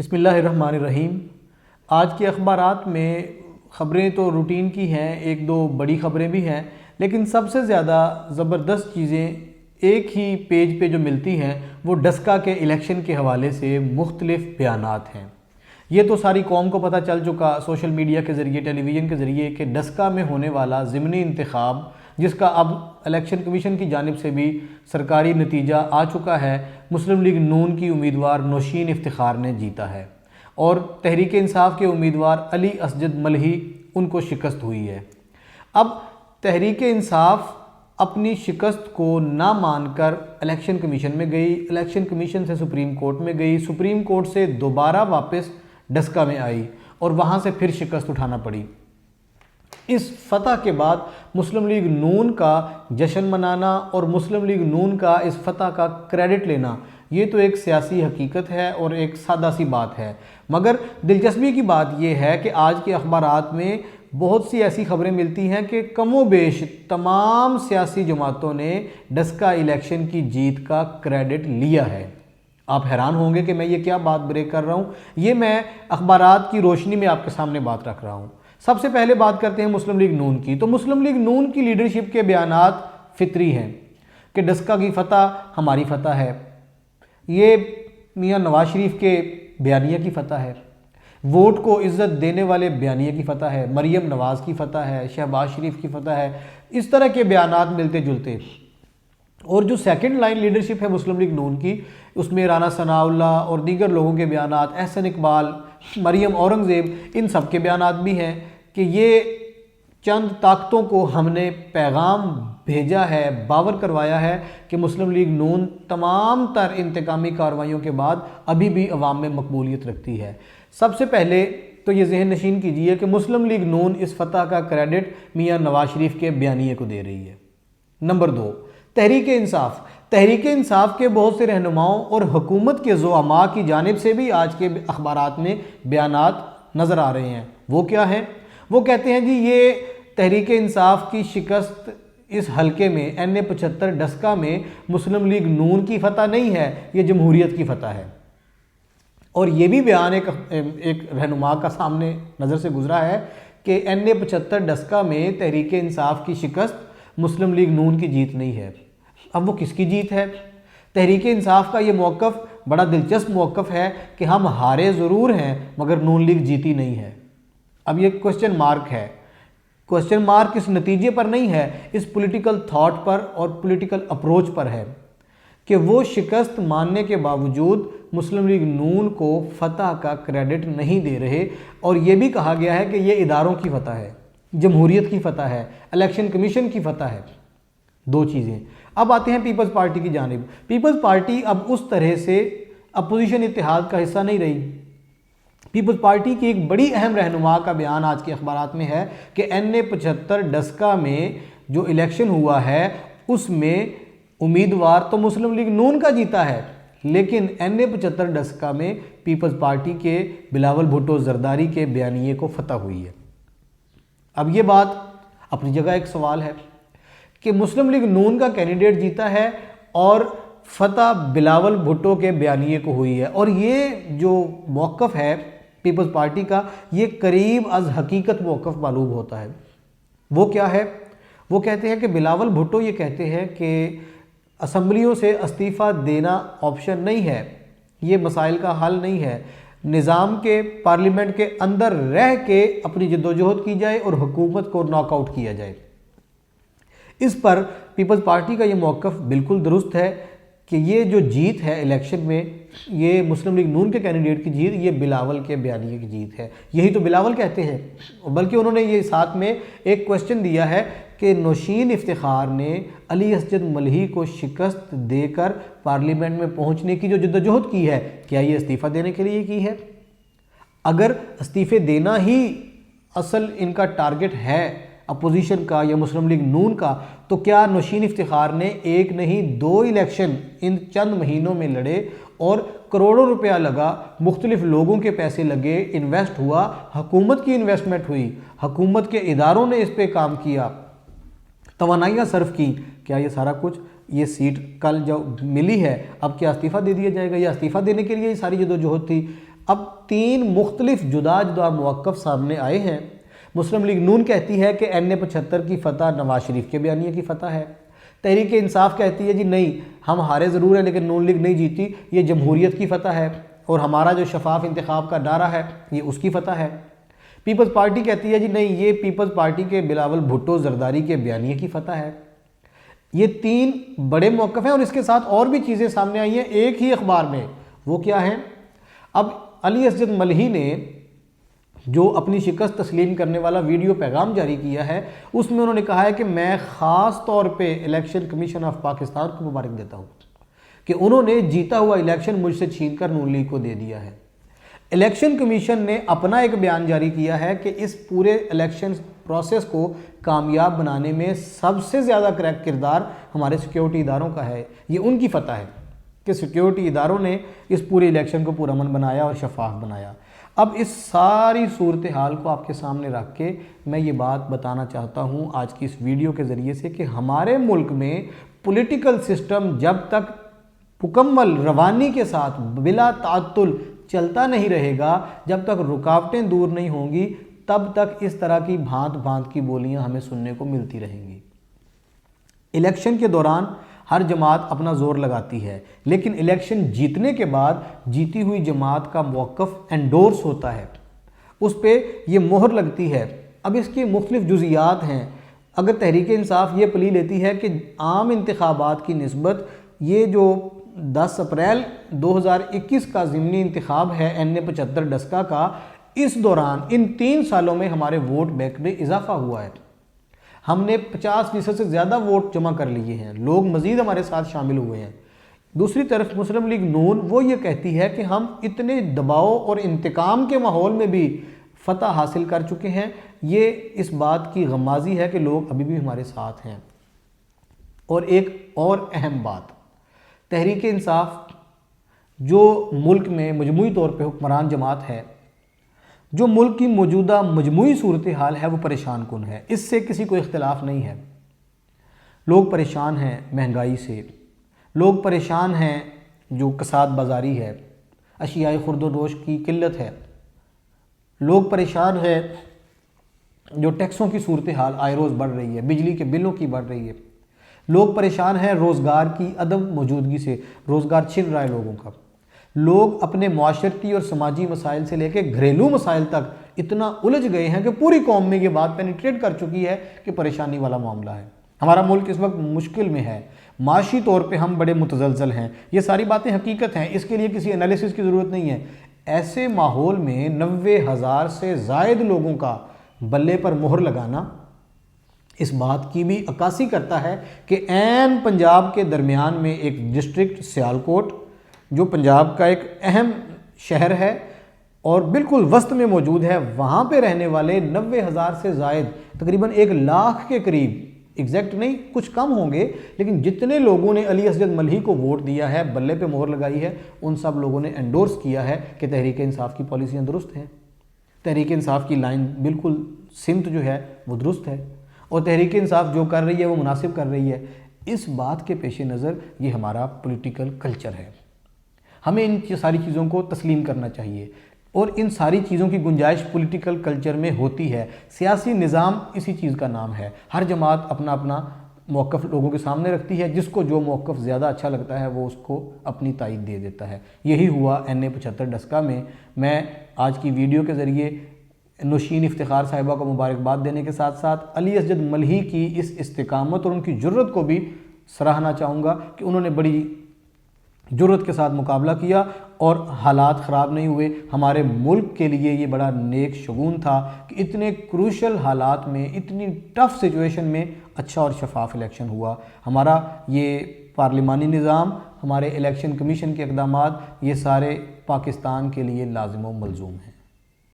بسم اللہ الرحمن الرحیم۔ آج کے اخبارات میں خبریں تو روٹین کی ہیں، ایک دو بڑی خبریں بھی ہیں، لیکن سب سے زیادہ زبردست چیزیں ایک ہی پیج پہ جو ملتی ہیں وہ ڈسکا کے الیکشن کے حوالے سے مختلف بیانات ہیں۔ یہ تو ساری قوم کو پتہ چل چکا سوشل میڈیا کے ذریعے، ٹیلی ویژن کے ذریعے، کہ ڈسکا میں ہونے والا ضمنی انتخاب، جس کا اب الیکشن کمیشن کی جانب سے بھی سرکاری نتیجہ آ چکا ہے، مسلم لیگ نون کی امیدوار نوشین افتخار نے جیتا ہے اور تحریک انصاف کے امیدوار علی اسجد ملہی ان کو شکست ہوئی ہے۔ اب تحریک انصاف اپنی شکست کو نہ مان کر الیکشن کمیشن میں گئی، الیکشن کمیشن سے سپریم کورٹ میں گئی، سپریم کورٹ سے دوبارہ واپس ڈسکا میں آئی اور وہاں سے پھر شکست اٹھانا پڑی۔ اس فتح کے بعد مسلم لیگ نون کا جشن منانا اور مسلم لیگ نون کا اس فتح کا کریڈٹ لینا، یہ تو ایک سیاسی حقیقت ہے اور ایک سادہ سی بات ہے، مگر دلچسپی کی بات یہ ہے کہ آج کے اخبارات میں بہت سی ایسی خبریں ملتی ہیں کہ کم و بیش تمام سیاسی جماعتوں نے ڈسکا الیکشن کی جیت کا کریڈٹ لیا ہے۔ آپ حیران ہوں گے کہ میں یہ کیا بات بریک کر رہا ہوں، یہ میں اخبارات کی روشنی میں آپ کے سامنے بات رکھ رہا ہوں۔ سب سے پہلے بات کرتے ہیں مسلم لیگ نون کی، تو مسلم لیگ نون کی لیڈرشپ کے بیانات فطری ہیں کہ ڈسکا کی فتح ہماری فتح ہے، یہ میاں نواز شریف کے بیانیہ کی فتح ہے، ووٹ کو عزت دینے والے بیانیہ کی فتح ہے، مریم نواز کی فتح ہے، شہباز شریف کی فتح ہے، اس طرح کے بیانات ملتے جلتے۔ اور جو سیکنڈ لائن لیڈرشپ ہے مسلم لیگ نون کی، اس میں رانا ثناء اللہ اور دیگر لوگوں کے بیانات، احسن اقبال، مریم اورنگزیب، ان سب کے بیانات بھی ہیں کہ یہ چند طاقتوں کو ہم نے پیغام بھیجا ہے، باور کروایا ہے کہ مسلم لیگ نون تمام تر انتقامی کارروائیوں کے بعد ابھی بھی عوام میں مقبولیت رکھتی ہے۔ سب سے پہلے تو یہ ذہن نشین کیجئے کہ مسلم لیگ نون اس فتح کا کریڈٹ میاں نواز شریف کے بیانیے کو دے رہی ہے۔ نمبر دو، تحریک انصاف کے بہت سے رہنماؤں اور حکومت کے زعماء کی جانب سے بھی آج کے اخبارات میں بیانات نظر آ رہے ہیں۔ وہ کیا ہیں؟ وہ کہتے ہیں جی یہ تحریک انصاف کی شکست اس حلقے میں NA-75 ڈسکا میں مسلم لیگ نون کی فتح نہیں ہے، یہ جمہوریت کی فتح ہے۔ اور یہ بھی بیان ایک رہنما کا سامنے نظر سے گزرا ہے کہ NA-75 ڈسکا میں تحریک انصاف کی شکست مسلم لیگ نون کی جیت نہیں ہے۔ اب وہ کس کی جیت ہے؟ تحریک انصاف کا یہ موقف بڑا دلچسپ موقف ہے کہ ہم ہارے ضرور ہیں مگر نون لیگ جیتی نہیں ہے۔ اب یہ کوسچن مارک ہے، کوسچن مارک اس نتیجے پر نہیں ہے، اس پولیٹیکل تھاٹ پر اور پولیٹیکل اپروچ پر ہے کہ وہ شکست ماننے کے باوجود مسلم لیگ نون کو فتح کا کریڈٹ نہیں دے رہے، اور یہ بھی کہا گیا ہے کہ یہ اداروں کی فتح ہے، جمہوریت کی فتح ہے، الیکشن کمیشن کی فتح ہے۔ دو چیزیں۔ اب آتے ہیں پیپلز پارٹی کی جانب۔ پیپلز پارٹی اب اس طرح سے اپوزیشن اتحاد کا حصہ نہیں رہی۔ پیپلز پارٹی کی ایک بڑی اہم رہنما کا بیان آج کے اخبارات میں ہے کہ NA-75 ڈسکا میں جو الیکشن ہوا ہے اس میں امیدوار تو مسلم لیگ نون کا جیتا ہے، لیکن NA-75 ڈسکا میں پیپلز پارٹی کے بلاول بھٹو زرداری کے بیانیے کو فتح ہوئی ہے۔ اب یہ بات اپنی جگہ ایک سوال ہے کہ مسلم لیگ نون کا کینڈیڈیٹ جیتا ہے اور فتح بلاول بھٹو کے بیانیے کو ہوئی ہے، اور یہ جو موقف ہے پیپلز پارٹی کا، یہ قریب از حقیقت موقف معلوم ہوتا ہے۔ وہ کیا ہے؟ وہ کہتے ہیں کہ بلاول بھٹو یہ کہتے ہیں کہ اسمبلیوں سے استعفیٰ دینا آپشن نہیں ہے، یہ مسائل کا حل نہیں ہے، نظام کے پارلیمنٹ کے اندر رہ کے اپنی جدوجہد کی جائے اور حکومت کو ناک آؤٹ کیا جائے۔ اس پر پیپلز پارٹی کا یہ موقف بالکل درست ہے کہ یہ جو جیت ہے الیکشن میں، یہ مسلم لیگ نون کے کینڈیڈیٹ کی جیت، یہ بلاول کے بیانیے کی جیت ہے، یہی تو بلاول کہتے ہیں۔ بلکہ انہوں نے یہ ساتھ میں ایک کوسچن دیا ہے کہ نوشین افتخار نے علی اسجد ملہی کو شکست دے کر پارلیمنٹ میں پہنچنے کی جو جدوجہد کی ہے، کیا یہ استعفیٰ دینے کے لیے کی ہے؟ اگر استعفے دینا ہی اصل ان کا ٹارگٹ ہے اپوزیشن کا یا مسلم لیگ نون کا، تو کیا نوشین افتخار نے ایک نہیں دو الیکشن ان چند مہینوں میں لڑے اور کروڑوں روپیہ لگا، مختلف لوگوں کے پیسے لگے، انویسٹ ہوا، حکومت کی انویسٹمنٹ ہوئی، حکومت کے اداروں نے اس پہ کام کیا، توانائیاں صرف کی، کیا یہ سارا کچھ یہ سیٹ کل جو ملی ہے اب کیا استعفیٰ دے دیا جائے گا؟ یا استعفیٰ دینے کے لیے یہ ساری جدوجہد تھی؟ اب 3 مختلف جدا جدا موقف سامنے آئے ہیں۔ مسلم لیگ نون کہتی ہے کہ این75 کی فتح نواز شریف کے بیانیے کی فتح ہے۔ تحریک انصاف کہتی ہے جی نہیں، ہم ہارے ضرور ہیں لیکن نون لیگ نہیں جیتی، یہ جمہوریت کی فتح ہے، اور ہمارا جو شفاف انتخاب کا نعرہ ہے یہ اس کی فتح ہے۔ پیپلز پارٹی کہتی ہے جی نہیں، یہ پیپلز پارٹی کے بلاول بھٹو زرداری کے بیانیے کی فتح ہے۔ یہ 3 بڑے موقف ہیں، اور اس کے ساتھ اور بھی چیزیں سامنے آئی ہیں ایک ہی اخبار میں۔ وہ کیا ہیں؟ اب علی اسجد ملہی نے جو اپنی شکست تسلیم کرنے والا ویڈیو پیغام جاری کیا ہے، اس میں انہوں نے کہا ہے کہ میں خاص طور پہ الیکشن کمیشن آف پاکستان کو مبارک دیتا ہوں کہ انہوں نے جیتا ہوا الیکشن مجھ سے چھین کر نون لیگ کو دے دیا ہے۔ الیکشن کمیشن نے اپنا ایک بیان جاری کیا ہے کہ اس پورے الیکشن پروسیس کو کامیاب بنانے میں سب سے زیادہ کردار ہمارے سیکیورٹی اداروں کا ہے۔ یہ ان کی فتح ہے کہ سیکیورٹی اداروں نے اس پورے الیکشن کو پرامن بنایا اور شفاف بنایا۔ اب اس ساری صورتحال کو آپ کے سامنے رکھ کے میں یہ بات بتانا چاہتا ہوں آج کی اس ویڈیو کے ذریعے سے کہ ہمارے ملک میں پولیٹیکل سسٹم جب تک مکمل روانی کے ساتھ بلا تعطل چلتا نہیں رہے گا، جب تک رکاوٹیں دور نہیں ہوں گی، تب تک اس طرح کی بھانت بھانت کی بولیاں ہمیں سننے کو ملتی رہیں گی۔ الیکشن کے دوران ہر جماعت اپنا زور لگاتی ہے، لیکن الیکشن جیتنے کے بعد جیتی ہوئی جماعت کا موقف انڈورس ہوتا ہے، اس پہ یہ مہر لگتی ہے۔ اب اس کی مختلف جزئیات ہیں۔ اگر تحریک انصاف یہ پلی لیتی ہے کہ عام انتخابات کی نسبت یہ جو 10 اپریل 2021 کا ضمنی انتخاب ہے این75 ڈسکا کا، اس دوران ان 3 سالوں میں ہمارے ووٹ بینک میں اضافہ ہوا ہے، ہم نے 50% سے زیادہ ووٹ جمع کر لیے ہیں، لوگ مزید ہمارے ساتھ شامل ہوئے ہیں۔ دوسری طرف مسلم لیگ نون وہ یہ کہتی ہے کہ ہم اتنے دباؤ اور انتقام کے ماحول میں بھی فتح حاصل کر چکے ہیں۔ یہ اس بات کی غمازی ہے کہ لوگ ابھی بھی ہمارے ساتھ ہیں۔ اور ایک اور اہم بات، تحریک انصاف جو ملک میں مجموعی طور پہ حکمران جماعت ہے، جو ملک کی موجودہ مجموعی صورتحال ہے، وہ پریشان کن ہے، اس سے کسی کو اختلاف نہیں ہے۔ لوگ پریشان ہیں مہنگائی سے، لوگ پریشان ہیں جو کساد بازاری ہے، اشیاء خرد و نوش کی قلت ہے، لوگ پریشان ہیں جو ٹیکسوں کی صورتحال آئے روز بڑھ رہی ہے، بجلی کے بلوں کی بڑھ رہی ہے، لوگ پریشان ہیں روزگار کی عدم موجودگی سے، روزگار چھن رہا ہے لوگوں کا، لوگ اپنے معاشرتی اور سماجی مسائل سے لے کے گھریلو مسائل تک اتنا الجھ گئے ہیں کہ پوری قوم میں یہ بات پینیٹریٹ کر چکی ہے کہ پریشانی والا معاملہ ہے۔ ہمارا ملک اس وقت مشکل میں ہے، معاشی طور پہ ہم بڑے متزلزل ہیں، یہ ساری باتیں حقیقت ہیں، اس کے لیے کسی انالیسس کی ضرورت نہیں ہے۔ ایسے ماحول میں 90,000 سے زائد لوگوں کا بلے پر مہر لگانا اس بات کی بھی عکاسی کرتا ہے کہ عین پنجاب کے درمیان میں ایک ڈسٹرکٹ سیالکوٹ جو پنجاب کا ایک اہم شہر ہے اور بالکل وسط میں موجود ہے، وہاں پہ رہنے والے 90,000 سے زائد تقریباً 1 لاکھ کے قریب، ایگزیکٹ نہیں کچھ کم ہوں گے، لیکن جتنے لوگوں نے علی اسجد ملہی کو ووٹ دیا ہے، بلے پہ مہر لگائی ہے، ان سب لوگوں نے انڈورس کیا ہے کہ تحریک انصاف کی پالیسیاں درست ہیں، تحریک انصاف کی لائن بالکل سمت جو ہے وہ درست ہے، اور تحریک انصاف جو کر رہی ہے وہ مناسب کر رہی ہے۔ اس بات کے پیش نظر یہ ہمارا پولیٹیکل کلچر ہے، ہمیں ان ساری چیزوں کو تسلیم کرنا چاہیے، اور ان ساری چیزوں کی گنجائش پولیٹیکل کلچر میں ہوتی ہے۔ سیاسی نظام اسی چیز کا نام ہے، ہر جماعت اپنا اپنا موقف لوگوں کے سامنے رکھتی ہے، جس کو جو موقف زیادہ اچھا لگتا ہے وہ اس کو اپنی تائید دے دیتا ہے۔ یہی ہوا این75 ڈسکا میں۔ میں آج کی ویڈیو کے ذریعے نوشین افتخار صاحبہ کو مبارکباد دینے کے ساتھ ساتھ علی اسجد ملہی کی اس استقامت اور ان کی جرت کو بھی سراہنا چاہوں گا کہ انہوں نے بڑی جرت کے ساتھ مقابلہ کیا اور حالات خراب نہیں ہوئے۔ ہمارے ملک کے لیے یہ بڑا نیک شگون تھا کہ اتنے کروشل حالات میں، اتنی ٹف سچویشن میں اچھا اور شفاف الیکشن ہوا۔ ہمارا یہ پارلیمانی نظام، ہمارے الیکشن کمیشن کے اقدامات، یہ سارے پاکستان کے لیے لازم و ملزوم ہیں۔